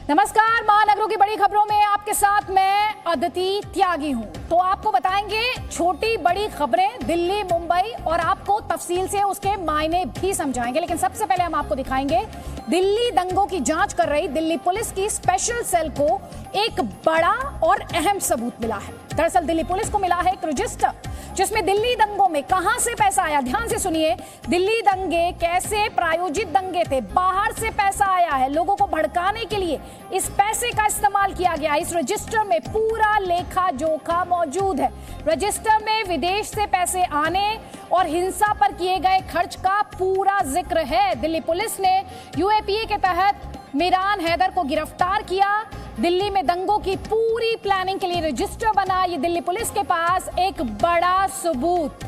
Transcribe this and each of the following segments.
नमस्कार, महानगरों की बड़ी खबरों में आपके साथ मैं अदिति त्यागी हूं। तो आपको बताएंगे छोटी बड़ी खबरें दिल्ली, मुंबई और आपको तफसील से उसके मायने भी समझाएंगे। लेकिन सबसे पहले हम आपको दिखाएंगे दिल्ली दंगों की जांच कर रही दिल्ली पुलिस की स्पेशल सेल को एक बड़ा और अहम सबूत मिला है। दरअसल दिल्ली पुलिस को मिला है एक रजिस्टर जिसमें दिल्ली दंगों में कहां से पैसा आया, ध्यान से सुनिए, दिल्ली दंगे कैसे प्रायोजित दंगे थे, बाहर से पैसा आया है, लोगों को भड़काने के लिए इस पैसे का इस्तेमाल किया गया। इस रजिस्टर में पूरा लेखा जोखा मौजूद है। रजिस्टर में विदेश से पैसे आने और हिंसा पर किए गए खर्च का पूरा जिक्र है। दिल्ली पुलिस ने यूएपीए के तहत मिरान हैदर को गिरफ्तार किया। दिल्ली में दंगों की पूरी प्लानिंग के लिए रजिस्टर बना। ये दिल्ली पुलिस के पास एक बड़ा सबूत।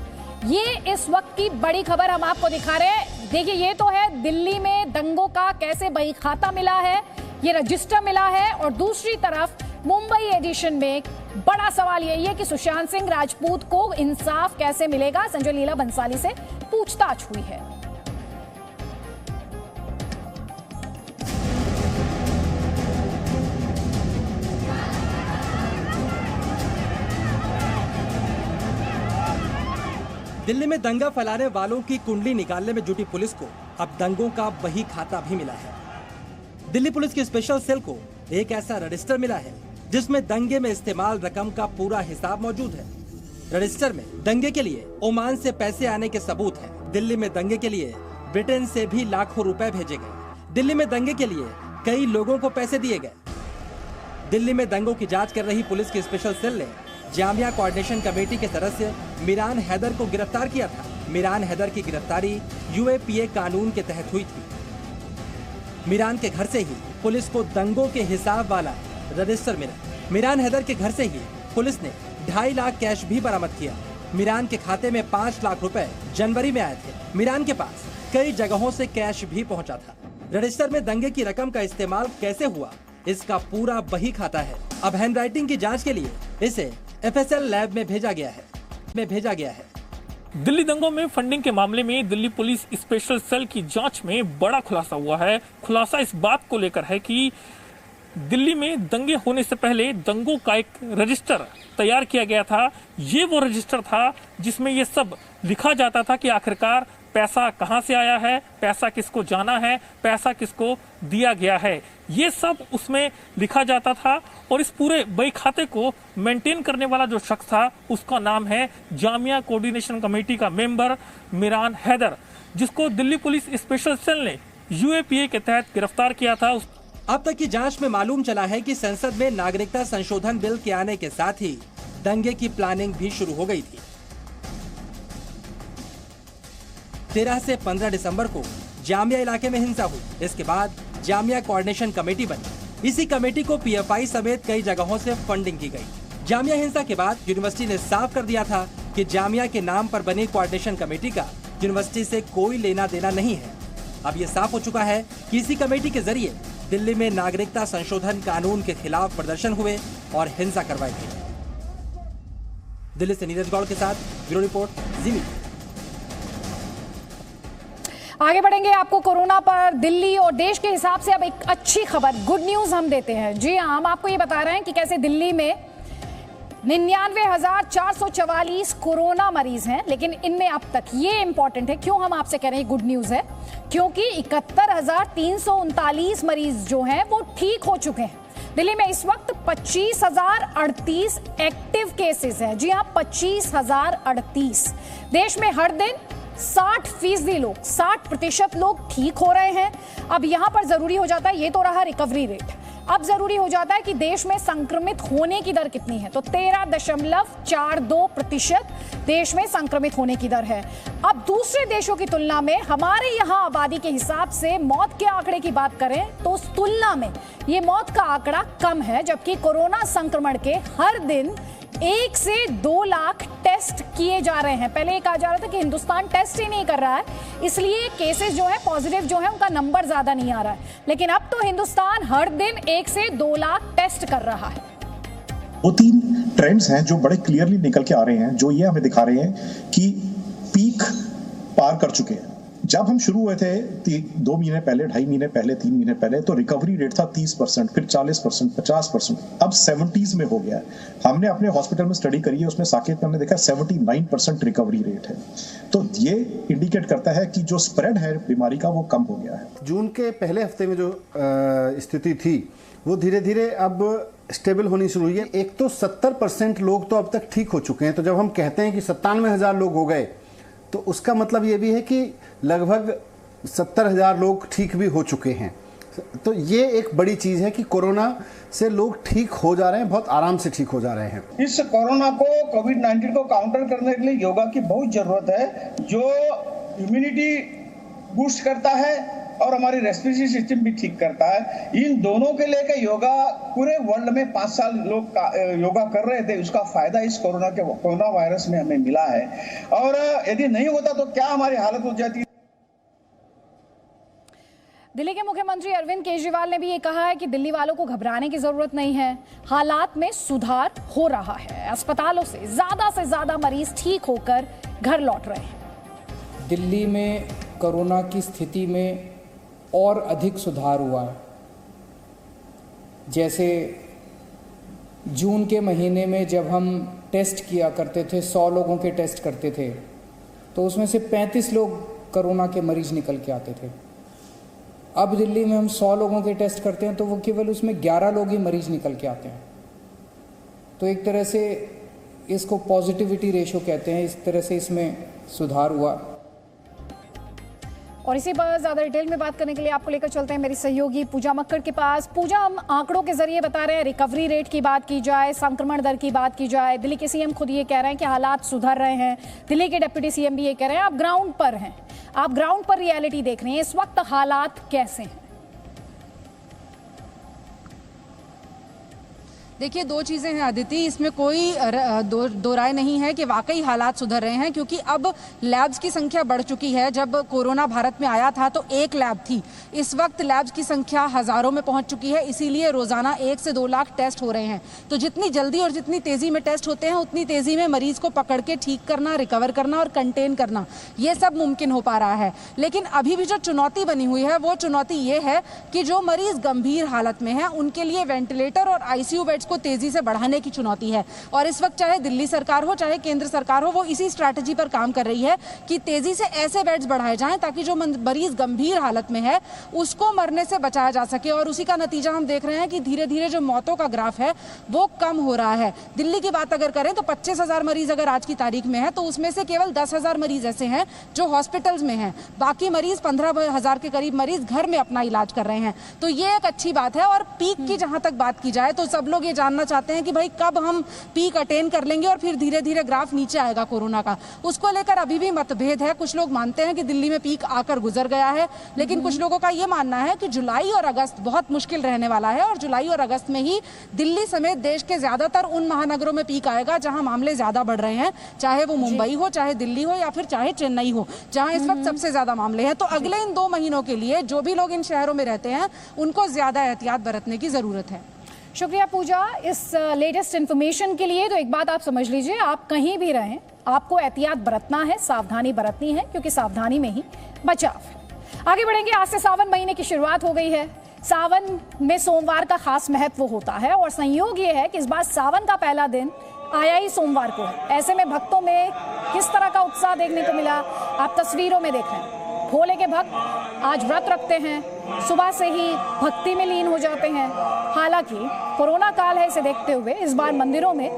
ये इस वक्त की बड़ी खबर हम आपको दिखा रहे हैं। देखिए, ये तो है दिल्ली में दंगों का कैसे बही खाता मिला है, ये रजिस्टर मिला है। और दूसरी तरफ मुंबई एडिशन में बड़ा सवाल यही है कि सुशांत सिंह राजपूत को इंसाफ कैसे मिलेगा। संजय लीला बंसाली से पूछताछ हुई है। दिल्ली में दंगा फैलाने वालों की कुंडली निकालने में जुटी पुलिस को अब दंगों का बही खाता भी मिला है। दिल्ली पुलिस की स्पेशल सेल को एक ऐसा रजिस्टर मिला है जिसमें दंगे में इस्तेमाल रकम का पूरा हिसाब मौजूद है। रजिस्टर में दंगे के लिए ओमान से पैसे आने के सबूत हैं। दिल्ली में दंगे के लिए ब्रिटेन से भी लाखों रुपए भेजे गए। दिल्ली में दंगे के लिए कई लोगों को पैसे दिए गए। दिल्ली में दंगों की जांच कर रही पुलिस की स्पेशल सेल ने जामिया कोऑर्डिनेशन कमेटी के सदस्य मिरान हैदर को गिरफ्तार किया था। मिरान हैदर की गिरफ्तारी यूएपीए कानून के तहत हुई थी। मिरान के घर से ही पुलिस को दंगों के हिसाब वाला रजिस्टर मिला। मिरान हैदर के घर से ही पुलिस ने 2.5 लाख कैश भी बरामद किया। मिरान के खाते में 5 लाख रुपए जनवरी में आए थे। मिरान के पास कई जगहों से कैश भी पहुंचा था। रजिस्टर में दंगे की रकम का इस्तेमाल कैसे हुआ, इसका पूरा बही खाता है। अब हैंडराइटिंग की जांच के लिए इसे एफएसएल लैब में भेजा गया है। दिल्ली दंगों में फंडिंग के मामले में दिल्ली पुलिस स्पेशल सेल की जांच में बड़ा खुलासा हुआ है। खुलासा इस बात को लेकर है कि दिल्ली में दंगे होने से पहले दंगों का एक रजिस्टर तैयार किया गया था। ये वो रजिस्टर था जिसमें ये सब लिखा जाता था कि आखिरकार पैसा कहां से आया है, पैसा किसको जाना है, पैसा किसको दिया गया है, ये सब उसमें लिखा जाता था। और इस पूरे बही खाते को मेंटेन करने वाला जो शख्स था उसका नाम है जामिया कोऑर्डिनेशन कमेटी का मेंबर मिरान हैदर, जिसको दिल्ली पुलिस स्पेशल सेल ने यूएपीए के तहत गिरफ्तार किया था। अब तक की जांच में मालूम चला है कि संसद में नागरिकता संशोधन बिल के आने के साथ ही दंगे की प्लानिंग भी शुरू हो गई थी। 13 से 15 दिसंबर को जामिया इलाके में हिंसा हुई। इसके बाद जामिया कोऑर्डिनेशन कमेटी बनी। इसी कमेटी को पीएफआई समेत कई जगहों से फंडिंग की गई। जामिया हिंसा के बाद यूनिवर्सिटी ने साफ कर दिया था कि जामिया के नाम पर बनी कोऑर्डिनेशन कमेटी का यूनिवर्सिटी से कोई लेना देना नहीं है। अब ये साफ हो चुका है कि इसी कमेटी के जरिए दिल्ली में नागरिकता संशोधन कानून के खिलाफ प्रदर्शन हुए और हिंसा करवाई गई। दिल्ली से नीरज गौड़ के साथ ब्यूरो रिपोर्ट, जी मीडिया। आगे बढ़ेंगे। आपको कोरोना पर दिल्ली और देश के हिसाब से अब एक अच्छी खबर, गुड न्यूज हम देते हैं। जी हाँ, हम आपको ये बता रहे हैं कि कैसे दिल्ली में 99,444 कोरोना मरीज हैं, लेकिन इनमें अब तक, ये इंपॉर्टेंट है, क्यों हम आपसे कह रहे हैं गुड न्यूज है, क्योंकि 71,339 मरीज जो हैं वो ठीक हो चुके हैं। दिल्ली में इस वक्त 25,038 एक्टिव केसेस हैं। जी हाँ, 25,038। देश में हर दिन 60% लोग ठीक हो रहे हैं। अब यहां पर जरूरी हो जाता है, ये तो रहा रिकवरी रेट, अब जरूरी हो जाता है कि देश में संक्रमित होने की दर कितनी है। तो 13.42% देश में संक्रमित होने की दर है। अब दूसरे देशों की तुलना में हमारे यहां आबादी के हिसाब से मौत के आंकड़े की बात करें तो उस तुलना में ये मौत का आंकड़ा कम है, जबकि कोरोना संक्रमण के हर दिन 1 से 2 लाख टेस्ट किए जा रहे हैं। पहले ये कहा जा रहा था कि हिंदुस्तान टेस्ट ही नहीं कर रहा है, इसलिए केसेस जो है पॉजिटिव जो है उनका नंबर ज्यादा नहीं आ रहा है, लेकिन अब तो हिंदुस्तान हर दिन 1 से 2 लाख टेस्ट कर रहा है। 2-3 ट्रेंड्स हैं जो बड़े क्लियरली निकल के आ रहे हैं, जो ये हमें दिखा रहे हैं कि पीक पार कर चुके हैं। जब हम शुरू हुए थे 2 महीने पहले, 2.5 महीने पहले, 3 महीने पहले, तो रिकवरी रेट था 30%, फिर 40%, 50%, अब 70s में हो गया है। हमने अपने हॉस्पिटल में स्टडी करी है, उसमें साकेत में हमने देखा 79% रिकवरी रेट है। तो ये इंडिकेट करता है कि जो स्प्रेड है बीमारी का वो कम हो गया है। जून के पहले हफ्ते में जो स्थिति थी वो धीरे धीरे अब स्टेबल होनी शुरू हुई है। एक तो 70% लोग तो अब तक ठीक हो चुके हैं। तो जब हम कहते हैं कि 97,000 लोग हो गए, तो उसका मतलब ये भी है कि लगभग 70,000 लोग ठीक भी हो चुके हैं। तो ये एक बड़ी चीज है कि कोरोना से लोग ठीक हो जा रहे हैं, बहुत आराम से ठीक हो जा रहे हैं। इस कोरोना को, कोविड-19 को काउंटर करने के लिए योगा की बहुत जरूरत है, जो इम्यूनिटी बूस्ट करता है और हमारी रेस्पिरेटरी सिस्टम भी ठीक करता है। इन दोनों के लेकर योगा पूरे वर्ल्ड में 5 साल लोग योगा कर रहे थे। उसका फायदा इस कोरोना वायरस में हमें मिला है, और यदि नहीं होता तो क्या हमारी हालत हो जाती। दिल्ली के मुख्यमंत्री अरविंद केजरीवाल ने भी ये कहा है कि दिल्ली वालों को घबराने की जरूरत नहीं है, हालात में सुधार हो रहा है। अस्पतालों से ज्यादा मरीज ठीक होकर घर लौट रहे हैं। दिल्ली में कोरोना की स्थिति में और अधिक सुधार हुआ है। जैसे जून के महीने में जब हम टेस्ट किया करते थे, 100 लोगों के टेस्ट करते थे, तो उसमें से 35 लोग कोरोना के मरीज निकल के आते थे। अब दिल्ली में हम 100 लोगों के टेस्ट करते हैं तो वो केवल उसमें 11 लोग ही मरीज निकल के आते हैं। तो एक तरह से इसको पॉजिटिविटी रेशो कहते हैं, इस तरह से इसमें सुधार हुआ। और इसी पर ज्यादा डिटेल में बात करने के लिए आपको लेकर चलते हैं मेरी सहयोगी पूजा मक्कड़ के पास। पूजा, हम आंकड़ों के जरिए बता रहे हैं, रिकवरी रेट की बात की जाए, संक्रमण दर की बात की जाए, दिल्ली के सीएम खुद ये कह रहे हैं कि हालात सुधर रहे हैं, दिल्ली के डिप्टी सीएम भी ये कह रहे हैं। आप ग्राउंड पर हैं, आप ग्राउंड पर रियलिटी देख रहे हैं, इस वक्त हालात कैसे हैं? देखिए, 2 चीज़ें हैं अदिति, इसमें कोई दो राय नहीं है कि वाकई हालात सुधर रहे हैं, क्योंकि अब लैब्स की संख्या बढ़ चुकी है। जब कोरोना भारत में आया था तो 1 लैब थी, इस वक्त लैब्स की संख्या हज़ारों में पहुंच चुकी है। इसीलिए रोजाना 1 से 2 लाख टेस्ट हो रहे हैं। तो जितनी जल्दी और जितनी तेज़ी में टेस्ट होते हैं, उतनी तेज़ी में मरीज को पकड़ के ठीक करना, रिकवर करना और कंटेन करना, ये सब मुमकिन हो पा रहा है। लेकिन अभी भी जो चुनौती बनी हुई है, वो चुनौती ये है कि जो मरीज गंभीर हालत में है, उनके लिए वेंटिलेटर और आईसीयू बेड्स को तेजी से बढ़ाने की चुनौती है। और इस वक्त चाहे दिल्ली सरकार हो, चाहे केंद्र सरकार हो, वो इसी स्ट्रैटेजी पर काम कर रही है कि तेजी से ऐसे बेड्स बढ़ाए जाएं ताकि जो मरीज गंभीर हालत में है उसको मरने से बचाया जा सके। और उसी का नतीजा हम देख रहे हैं कि धीरे धीरे जो मौतों का ग्राफ है वो कम हो रहा है। दिल्ली की बात अगर करें तो 25,000 मरीज अगर आज की तारीख में है, तो उसमें से केवल 10,000 मरीज ऐसे हैं जो हॉस्पिटल्स में हैं। बाकी मरीज 15,000 के करीब मरीज घर में अपना इलाज कर रहे हैं। तो ये एक अच्छी बात है। और पीक की जहां तक बात की जाए तो सब लोग ये जानना चाहते हैं कि भाई कब हम पीक अटेन कर लेंगे और फिर धीरे धीरे ग्राफ नीचे आएगा कोरोना का। उसको लेकर अभी भी मतभेद है। कुछ लोग मानते हैं कि दिल्ली में पीक आकर गुजर गया है, लेकिन कुछ लोगों का ये मानना है कि जुलाई और अगस्त बहुत मुश्किल रहने वाला है और जुलाई और अगस्त में ही दिल्ली समेत देश के ज्यादातर उन महानगरों में पीक आएगा जहां मामले ज्यादा बढ़ रहे हैं, चाहे वो मुंबई हो, चाहे दिल्ली हो या फिर चाहे चेन्नई हो, जहां इस वक्त सबसे ज्यादा मामले हैं। तो अगले इन 2 महीनों के लिए जो भी लोग इन शहरों में रहते हैं उनको ज्यादा एहतियात बरतने की जरूरत है। शुक्रिया पूजा इस लेटेस्ट इन्फॉर्मेशन के लिए। तो एक बात आप समझ लीजिए, आप कहीं भी रहें, आपको एहतियात बरतना है, सावधानी बरतनी है, क्योंकि सावधानी में ही बचाव है। आगे बढ़ेंगे। आज से सावन महीने की शुरुआत हो गई है। सावन में सोमवार का खास महत्व होता है और संयोग ये है कि इस बार सावन का पहला दिन आया ही सोमवार को है। ऐसे में भक्तों में किस तरह का उत्साह देखने को मिला, आप तस्वीरों में देख रहे हैं। भोले के भक्त आज व्रत रखते हैं, सुबह से ही भक्ति में लीन हो जाते हैं। हालांकि कोरोना काल है, इसे देखते हुए इस बार मंदिरों में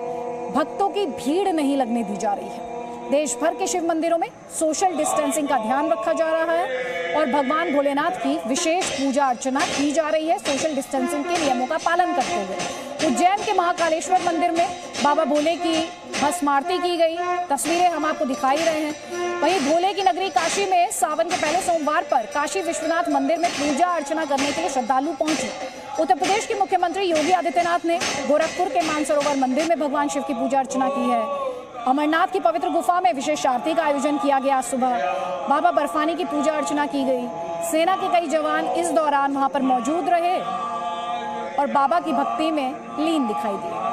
भक्तों की भीड़ नहीं लगने दी जा रही है। देश भर के शिव मंदिरों में सोशल डिस्टेंसिंग का ध्यान रखा जा रहा है और भगवान भोलेनाथ की विशेष पूजा अर्चना की जा रही है सोशल डिस्टेंसिंग के नियमों का पालन करते हुए। उज्जैन के महाकालेश्वर मंदिर में बाबा भोले की भस्म आरती की गई, तस्वीरें हम आपको दिखाई रहे हैं। वहीं भोले की नगरी काशी में सावन के पहले सोमवार पर काशी विश्वनाथ मंदिर में पूजा अर्चना करने के लिए श्रद्धालु पहुंचे। उत्तर प्रदेश के मुख्यमंत्री योगी आदित्यनाथ ने गोरखपुर के मानसरोवर मंदिर में भगवान शिव की पूजा अर्चना की है। अमरनाथ की पवित्र गुफा में विशेष आरती का आयोजन किया गया। सुबह बाबा बर्फानी की पूजा अर्चना की गई। सेना के कई जवान इस दौरान वहां पर मौजूद रहे और बाबा की भक्ति में लीन दिखाई दिए।